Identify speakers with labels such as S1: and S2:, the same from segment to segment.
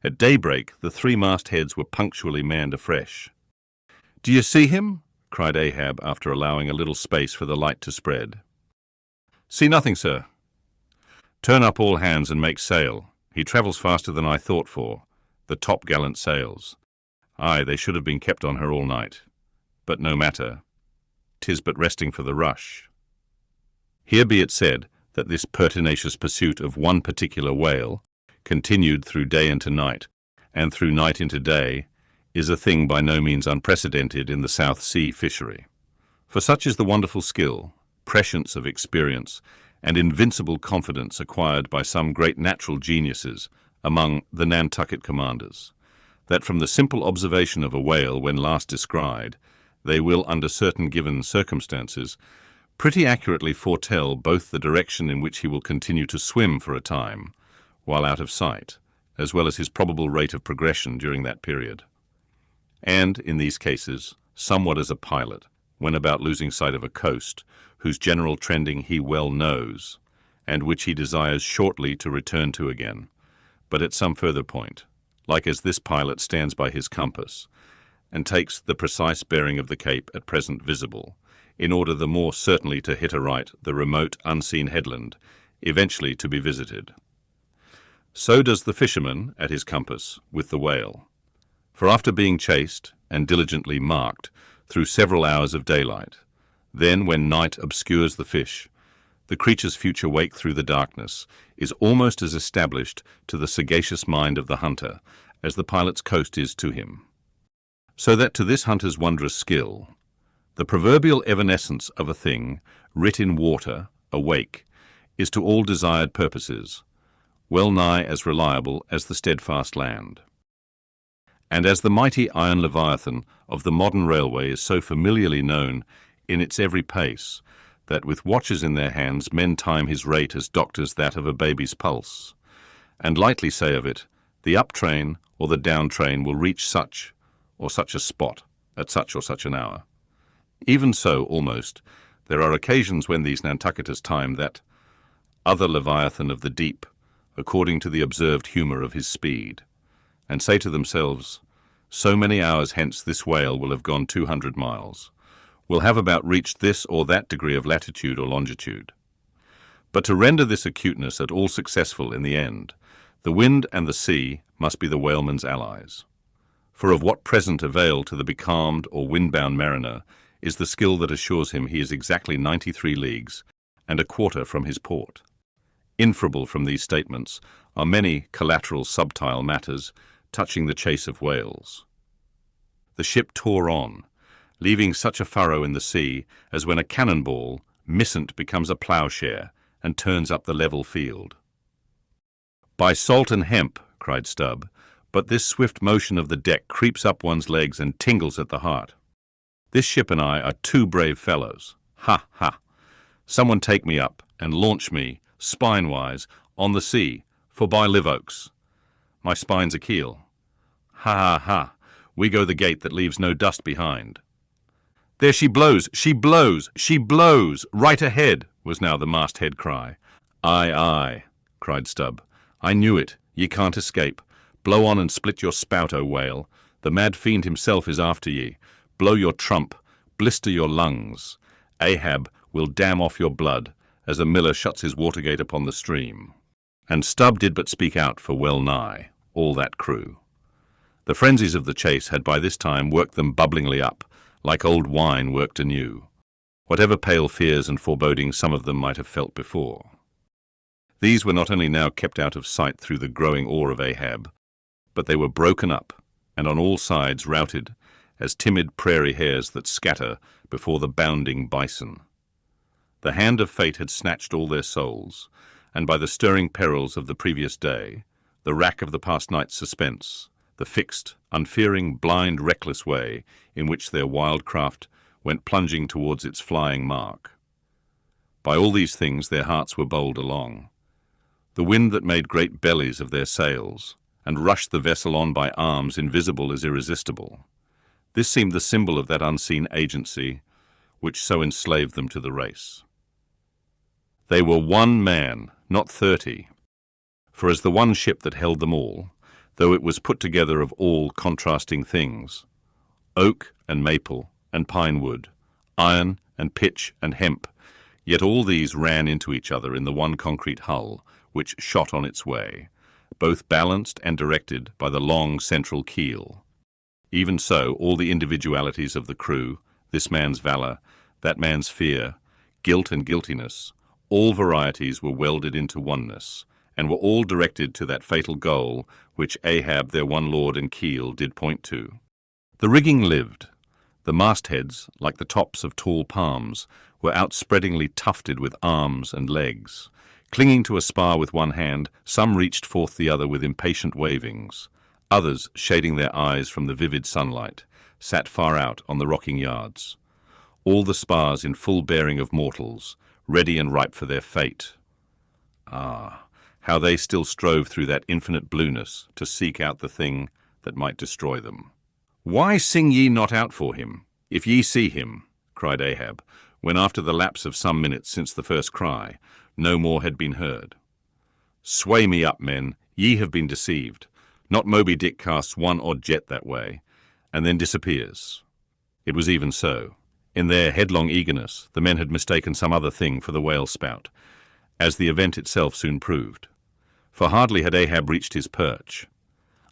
S1: At daybreak, the three mastheads were punctually manned afresh. "Do you see him?" cried Ahab, after allowing a little space for the light to spread. "See nothing, sir." "Turn up all hands and make sail. He travels faster than I thought for. The top-gallant sails. Aye, they should have been kept on her all night. But no matter. 'Tis but resting for the rush." Here be it said that this pertinacious pursuit of one particular whale, continued through day into night, and through night into day, is a thing by no means unprecedented in the South Sea fishery. For such is the wonderful skill, prescience of experience, and invincible confidence acquired by some great natural geniuses among the Nantucket commanders, that from the simple observation of a whale when last descried, they will, under certain given circumstances, pretty accurately foretell both the direction in which he will continue to swim for a time, while out of sight, as well as his probable rate of progression during that period. And, in these cases, somewhat as a pilot, when about losing sight of a coast, whose general trending he well knows, and which he desires shortly to return to again, but at some further point, like as this pilot stands by his compass, and takes the precise bearing of the cape at present visible, in order the more certainly to hit aright the remote, unseen headland, eventually to be visited. So does the fisherman at his compass with the whale. For after being chased and diligently marked through several hours of daylight, then when night obscures the fish, the creature's future wake through the darkness is almost as established to the sagacious mind of the hunter as the pilot's coast is to him. So that to this hunter's wondrous skill, the proverbial evanescence of a thing writ in water, awake, is to all desired purposes, well nigh as reliable as the steadfast land. And as the mighty iron leviathan of the modern railway is so familiarly known in its every pace, that with watches in their hands men time his rate as doctors that of a baby's pulse, and lightly say of it, the up train or the down train will reach such or such a spot at such or such an hour. Even so, almost, there are occasions when these Nantucketers time that other leviathan of the deep, according to the observed humour of his speed, and say to themselves, so many hours hence this whale will have gone 200 miles, will have about reached this or that degree of latitude or longitude. But to render this acuteness at all successful in the end, the wind and the sea must be the whaleman's allies. For of what present avail to the becalmed or wind-bound mariner is the skill that assures him he is exactly 93 leagues and a quarter from his port? Inferable from these statements are many collateral subtile matters touching the chase of whales. The ship tore on, leaving such a furrow in the sea as when a cannonball, missant, becomes a ploughshare and turns up the level field. "By salt and hemp," cried Stubb, "but this swift motion of the deck creeps up one's legs and tingles at the heart. This ship and I are two brave fellows. Ha, ha! Someone take me up and launch me, spine-wise, on the sea, for by live oaks. My spine's a keel. Ha, ha, ha! We go the gait that leaves no dust behind." "There she blows! She blows! She blows! Right ahead!" was now the masthead cry. "Aye, aye," cried Stubb. "I knew it. Ye can't escape. Blow on and split your spout, O whale. The mad fiend himself is after ye. Blow your trump, blister your lungs. Ahab will dam off your blood, as a miller shuts his watergate upon the stream." And Stubb did but speak out for well nigh all that crew. The frenzies of the chase had by this time worked them bubblingly up, like old wine worked anew, whatever pale fears and forebodings some of them might have felt before. These were not only now kept out of sight through the growing awe of Ahab, but they were broken up, and on all sides routed, as timid prairie hares that scatter before the bounding bison. The hand of fate had snatched all their souls, and by the stirring perils of the previous day, the rack of the past night's suspense, the fixed, unfearing, blind, reckless way in which their wild craft went plunging towards its flying mark. By all these things their hearts were bowled along. The wind that made great bellies of their sails, and rushed the vessel on by arms invisible as irresistible. This seemed the symbol of that unseen agency which so enslaved them to the race. They were one man, not 30, for as the one ship that held them all, though it was put together of all contrasting things: oak and maple and pine wood, iron and pitch and hemp, yet all these ran into each other in the one concrete hull which shot on its way, both balanced and directed by the long central keel. Even so, all the individualities of the crew, this man's valour, that man's fear, guilt and guiltiness, all varieties were welded into oneness, and were all directed to that fatal goal which Ahab, their one lord and keel, did point to. The rigging lived. The mastheads, like the tops of tall palms, were outspreadingly tufted with arms and legs. Clinging to a spar with one hand, some reached forth the other with impatient wavings. Others, shading their eyes from the vivid sunlight, sat far out on the rocking yards. All the spars in full bearing of mortals, ready and ripe for their fate. Ah, how they still strove through that infinite blueness to seek out the thing that might destroy them. "Why sing ye not out for him, if ye see him?" cried Ahab, when after the lapse of some minutes since the first cry, no more had been heard. "Sway me up, men, ye have been deceived. Not Moby Dick casts one odd jet that way, and then disappears." It was even so. In their headlong eagerness, the men had mistaken some other thing for the whale spout, as the event itself soon proved. For hardly had Ahab reached his perch.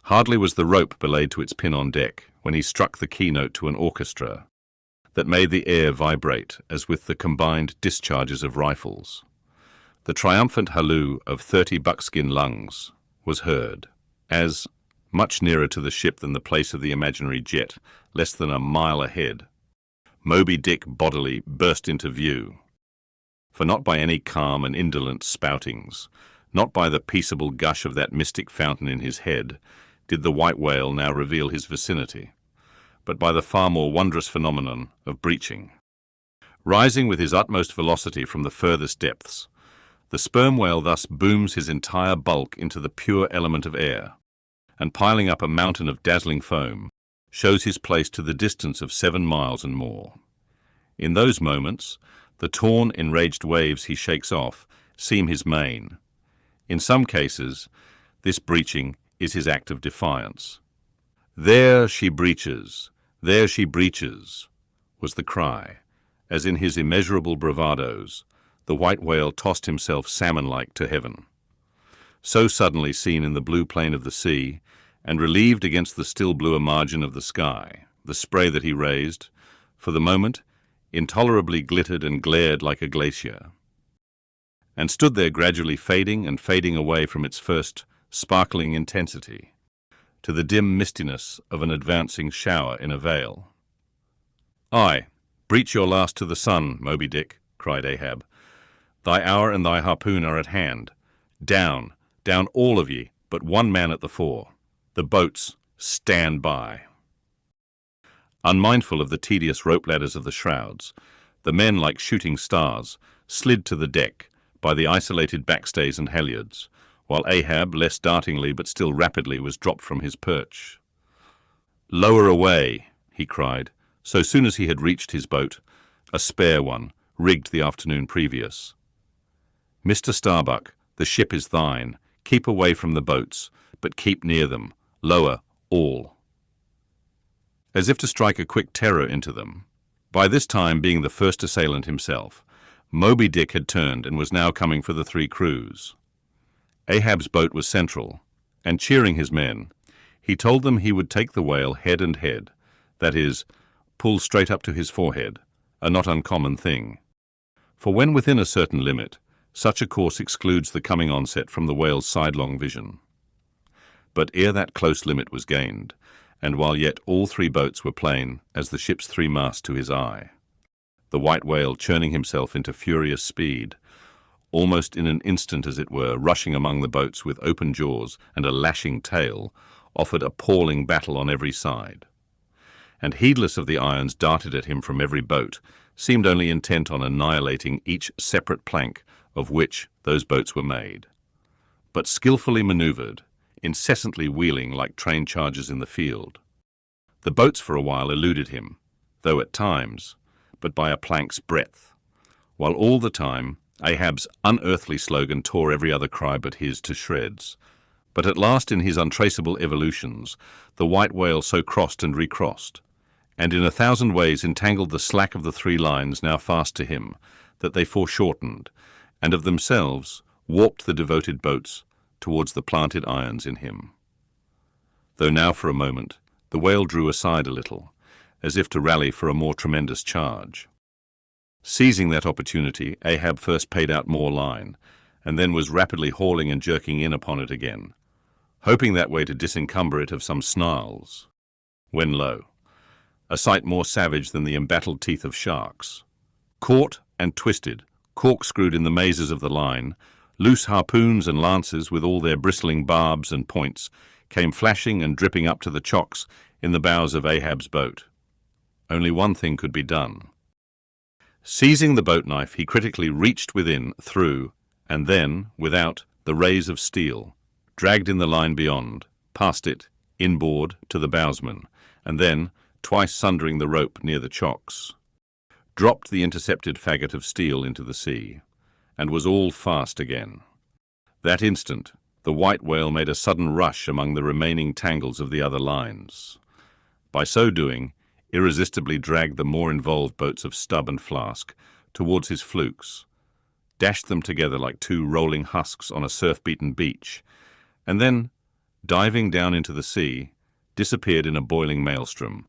S1: Hardly was the rope belayed to its pin on deck when he struck the keynote to an orchestra that made the air vibrate as with the combined discharges of rifles. The triumphant halloo of 30 buckskin lungs was heard, as, much nearer to the ship than the place of the imaginary jet, less than a mile ahead, Moby Dick bodily burst into view. For not by any calm and indolent spoutings, not by the peaceable gush of that mystic fountain in his head, did the white whale now reveal his vicinity, but by the far more wondrous phenomenon of breaching. Rising with his utmost velocity from the furthest depths, the sperm whale thus booms his entire bulk into the pure element of air, and piling up a mountain of dazzling foam, shows his place to the distance of 7 miles and more. In those moments, the torn, enraged waves he shakes off seem his main. In some cases, this breaching is his act of defiance. "There she breaches, was the cry, as in his immeasurable bravadoes, the white whale tossed himself salmon-like to heaven. So suddenly seen in the blue plain of the sea, and relieved against the still bluer margin of the sky, the spray that he raised, for the moment, intolerably glittered and glared like a glacier, and stood there gradually fading and fading away from its first sparkling intensity, to the dim mistiness of an advancing shower in a vale. "Aye, breach your last to the sun, Moby Dick," cried Ahab. "Thy hour and thy harpoon are at hand. Down, down all of ye, but one man at the fore. The boats stand by." Unmindful of the tedious rope ladders of the shrouds, the men, like shooting stars, slid to the deck by the isolated backstays and halyards, while Ahab, less dartingly but still rapidly, was dropped from his perch. "Lower away," he cried, so soon as he had reached his boat, a spare one, rigged the afternoon previous. "Mr. Starbuck, the ship is thine. Keep away from the boats, but keep near them. Lower, all." As if to strike a quick terror into them, by this time being the first assailant himself, Moby Dick had turned and was now coming for the 3 crews. Ahab's boat was central, and cheering his men, he told them he would take the whale head and head, that is, pull straight up to his forehead, a not uncommon thing. For when within a certain limit, such a course excludes the coming onset from the whale's sidelong vision. But ere that close limit was gained, and while yet all 3 boats were plain as the ship's 3 masts to his eye, the white whale churning himself into furious speed, almost in an instant as it were, rushing among the boats with open jaws and a lashing tail, offered appalling battle on every side, and heedless of the irons darted at him from every boat, seemed only intent on annihilating each separate plank of which those boats were made, but skillfully manoeuvred, incessantly wheeling like trained chargers in the field. The boats for a while eluded him, though at times, but by a plank's breadth, while all the time Ahab's unearthly slogan tore every other cry but his to shreds. But at last in his untraceable evolutions, the white whale so crossed and recrossed, and in 1,000 ways entangled the slack of the 3 lines now fast to him, that they foreshortened, and of themselves warped the devoted boats towards the planted irons in him. Though now for a moment the whale drew aside a little, as if to rally for a more tremendous charge. Seizing that opportunity, Ahab first paid out more line, and then was rapidly hauling and jerking in upon it again, hoping that way to disencumber it of some snarls. When lo, a sight more savage than the embattled teeth of sharks. Caught and twisted, corkscrewed in the mazes of the line, loose harpoons and lances with all their bristling barbs and points came flashing and dripping up to the chocks in the bows of Ahab's boat. Only one thing could be done. Seizing the boat knife, he critically reached within, through, and then, without, the rays of steel, dragged in the line beyond, past it, inboard, to the bowsman, and then, twice sundering the rope near the chocks, dropped the intercepted faggot of steel into the sea, and was all fast again. That instant, the white whale made a sudden rush among the remaining tangles of the other lines. By so doing, irresistibly dragged the more involved boats of Stubb and Flask towards his flukes, dashed them together like 2 rolling husks on a surf-beaten beach, and then, diving down into the sea, disappeared in a boiling maelstrom,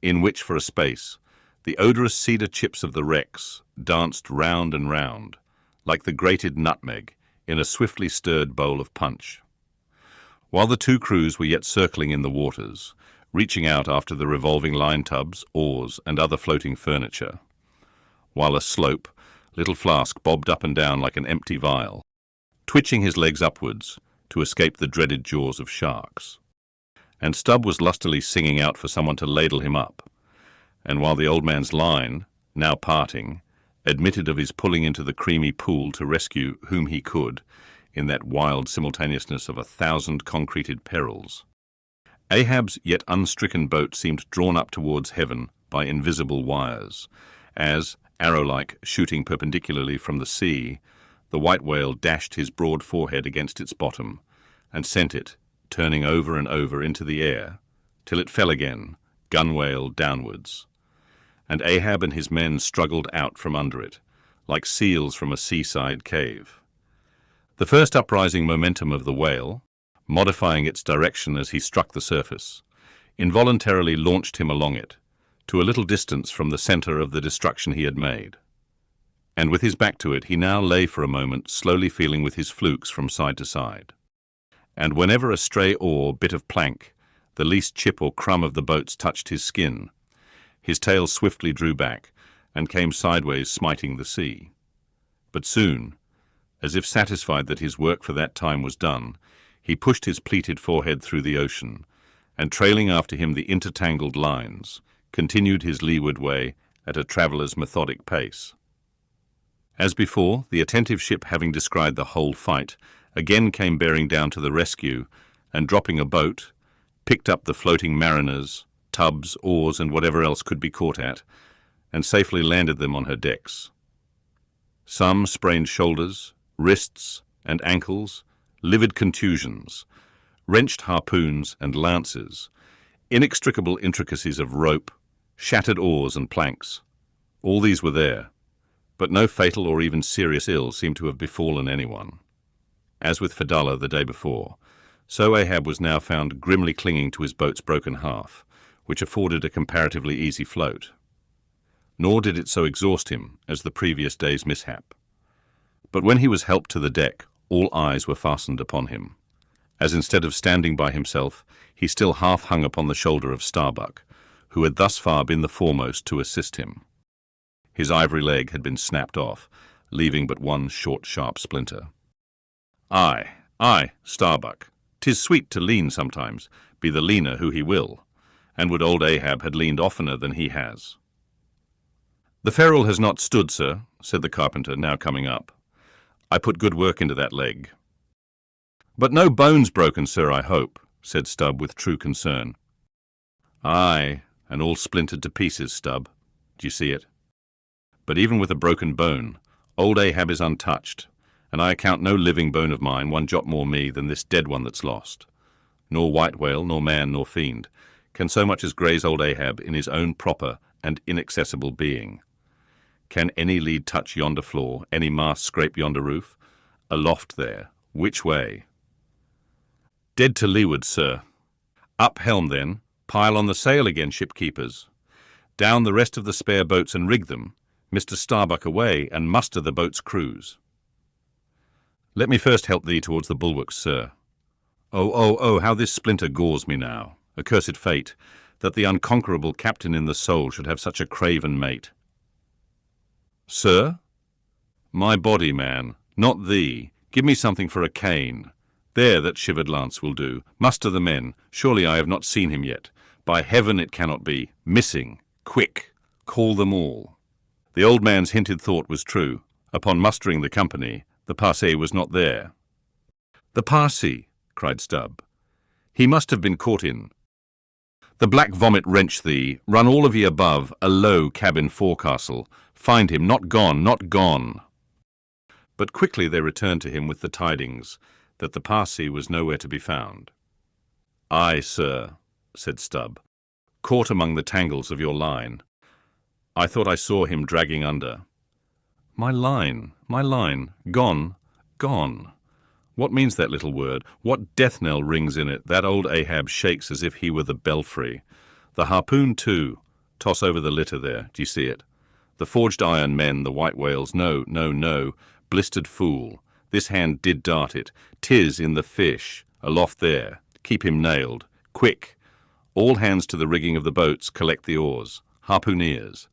S1: in which for a space the odorous cedar chips of the wrecks danced round and round, like the grated nutmeg in a swiftly stirred bowl of punch. While the 2 crews were yet circling in the waters, reaching out after the revolving line tubs, oars, and other floating furniture, while a slope, little Flask bobbed up and down like an empty vial, twitching his legs upwards to escape the dreaded jaws of sharks. And Stubb was lustily singing out for someone to ladle him up, and while the old man's line, now parting, admitted of his pulling into the creamy pool to rescue whom he could in that wild simultaneousness of 1,000 concreted perils, Ahab's yet unstricken boat seemed drawn up towards heaven by invisible wires, as, arrow-like, shooting perpendicularly from the sea, the white whale dashed his broad forehead against its bottom, and sent it, turning over and over into the air, till it fell again, gunwale downwards. And Ahab and his men struggled out from under it, like seals from a seaside cave. The first uprising momentum of the whale, modifying its direction as he struck the surface, involuntarily launched him along it, to a little distance from the centre of the destruction he had made. And with his back to it, he now lay for a moment, slowly feeling with his flukes from side to side. And whenever a stray oar, bit of plank, the least chip or crumb of the boats touched his skin, his tail swiftly drew back and came sideways, smiting the sea. But soon, as if satisfied that his work for that time was done, he pushed his pleated forehead through the ocean, and trailing after him the intertangled lines, continued his leeward way at a traveller's methodic pace. As before, the attentive ship, having descried the whole fight, again came bearing down to the rescue, and dropping a boat, picked up the floating mariners, tubs, oars, and whatever else could be caught at, and safely landed them on her decks. Some sprained shoulders, wrists, and ankles, livid contusions, wrenched harpoons and lances, inextricable intricacies of rope, shattered oars and planks. All these were there, but no fatal or even serious ill seemed to have befallen anyone. As with Fedallah the day before, so Ahab was now found grimly clinging to his boat's broken half, which afforded a comparatively easy float. Nor did it so exhaust him as the previous day's mishap. But when he was helped to the deck, all eyes were fastened upon him, as instead of standing by himself, he still half hung upon the shoulder of Starbuck, who had thus far been the foremost to assist him. His ivory leg had been snapped off, leaving but one short, sharp splinter. Aye, Starbuck, 'tis sweet to lean sometimes, be the leaner who he will, and would old Ahab had leaned oftener than he has. The ferrule has not stood, sir, said the carpenter, now coming up. I put good work into that leg. But no bones broken, sir, I hope, said Stubb with true concern. Aye, and all splintered to pieces, Stubb. Do you see it? But even with a broken bone, old Ahab is untouched, and I account no living bone of mine one jot more me than this dead one that's lost. Nor white whale, nor man, nor fiend can so much as graze old Ahab in his own proper and inaccessible being. Can any lead touch yonder floor, any mast scrape yonder roof? Aloft there, which way? Dead to leeward, sir. Up helm then, pile on the sail again, shipkeepers. Down the rest of the spare boats and rig them, Mr. Starbuck away, and muster the boat's crews. Let me first help thee towards the bulwarks, sir. Oh, how this splinter gores me now. Accursed fate, that the unconquerable captain in the soul should have such a craven mate. Sir? My body, man, not thee. Give me something for a cane. There, that shivered lance will do. Muster the men. Surely I have not seen him yet. By heaven it cannot be. Missing. Quick. Call them all. The old man's hinted thought was true. Upon mustering the company, the Parsee was not there. The Parsee, cried Stubb. He must have been caught in. The black vomit wrench thee. Run all of ye above, a low cabin forecastle. Find him, not gone, not gone. But quickly they returned to him with the tidings that the Parsee was nowhere to be found. Aye, sir, said Stubb, caught among the tangles of your line. I thought I saw him dragging under. My line, gone, gone. What means that little word? What death knell rings in it? That old Ahab shakes as if he were the belfry. The harpoon, too. Toss over the litter there. Do you see it? The forged iron men, the white whales. No. Blistered fool. This hand did dart it. 'Tis in the fish. Aloft there. Keep him nailed. Quick. All hands to the rigging of the boats. Collect the oars. Harpooneers.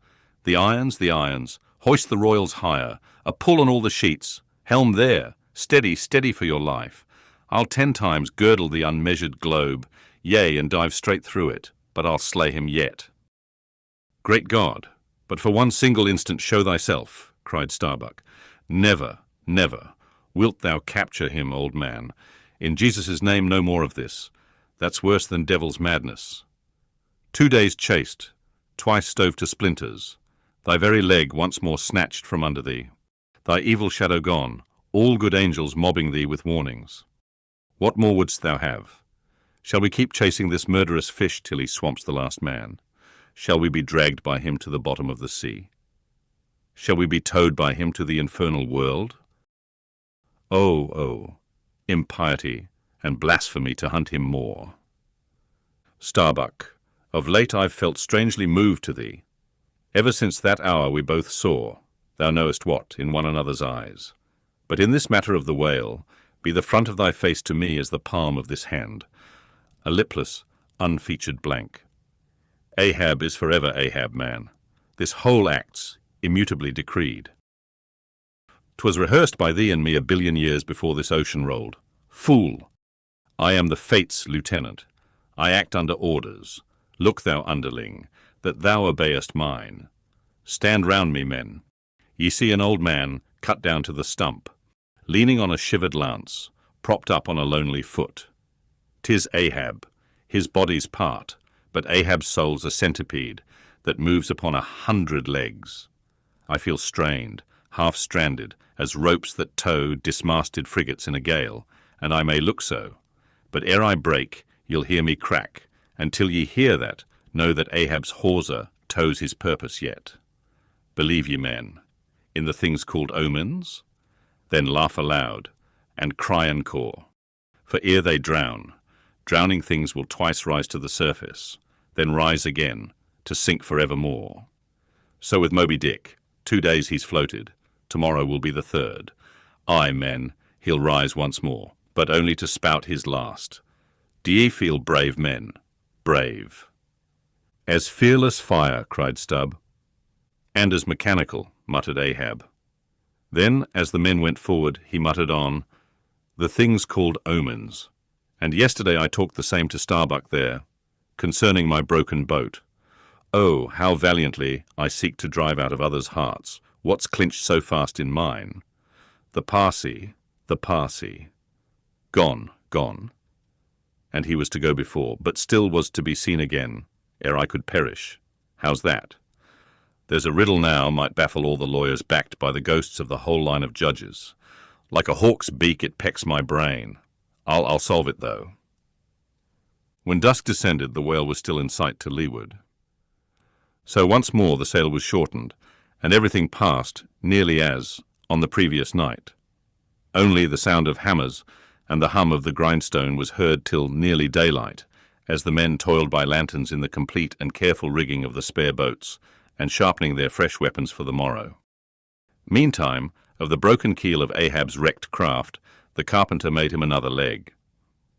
S1: The irons. Hoist the royals higher. A pull on all the sheets. Helm there. Steady for your life. I'll 10 times girdle the unmeasured globe, yea, and dive straight through it, but I'll slay him yet. Great God, but for one single instant show thyself, cried Starbuck. Never wilt thou capture him, old man. In Jesus' name no more of this. That's worse than devil's madness. 2 days chased, twice stove to splinters, thy very leg once more snatched from under thee, thy evil shadow gone, all good angels mobbing thee with warnings. What more wouldst thou have? Shall we keep chasing this murderous fish till he swamps the last man? Shall we be dragged by him to the bottom of the sea? Shall we be towed by him to the infernal world? Oh, impiety and blasphemy to hunt him more. Starbuck, of late I've felt strangely moved to thee. Ever since that hour we both saw, thou knowest what, in one another's eyes. But in this matter of the whale, be the front of thy face to me as the palm of this hand, a lipless, unfeatured blank. Ahab is forever Ahab, man. This whole act's immutably decreed. 'Twas rehearsed by thee and me a billion years before this ocean rolled. Fool! I am the fate's lieutenant. I act under orders. Look thou, underling, that thou obeyest mine. Stand round me, men. Ye see an old man cut down to the stump, leaning on a shivered lance, propped up on a lonely foot. 'Tis Ahab, his body's part, but Ahab's soul's a centipede that moves upon 100 legs. I feel strained, half-stranded, as ropes that tow dismasted frigates in a gale, and I may look so. But ere I break, you'll hear me crack, and till ye hear that, know that Ahab's hawser tows his purpose yet. Believe ye, men, in the things called omens? Then laugh aloud, and cry encore. For ere they drown, drowning things will twice rise to the surface, then rise again, to sink for evermore. So with Moby Dick, 2 days he's floated, tomorrow will be the 3rd. Aye, men, he'll rise once more, but only to spout his last. Do ye feel brave men? Brave. As fearless fire, cried Stubb. And as mechanical, muttered Ahab. Then, as the men went forward, he muttered on, the things called omens. And yesterday I talked the same to Starbuck there, concerning my broken boat. Oh, how valiantly I seek to drive out of others' hearts what's clinched so fast in mine. The Parsee. Gone. And he was to go before, but still was to be seen again, ere I could perish. How's that? There's a riddle now might baffle all the lawyers backed by the ghosts of the whole line of judges. Like a hawk's beak it pecks my brain. I'll solve it, though. When dusk descended, the whale was still in sight to leeward. So once more the sail was shortened, and everything passed nearly as on the previous night. Only the sound of hammers and the hum of the grindstone was heard till nearly daylight, as the men toiled by lanterns in the complete and careful rigging of the spare boats, and sharpening their fresh weapons for the morrow. Meantime, of the broken keel of Ahab's wrecked craft, the carpenter made him another leg.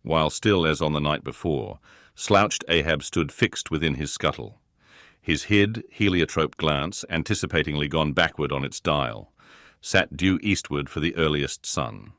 S1: While still as on the night before, slouched Ahab stood fixed within his scuttle, his hid, heliotrope glance anticipatingly gone backward on its dial, sat due eastward for the earliest sun.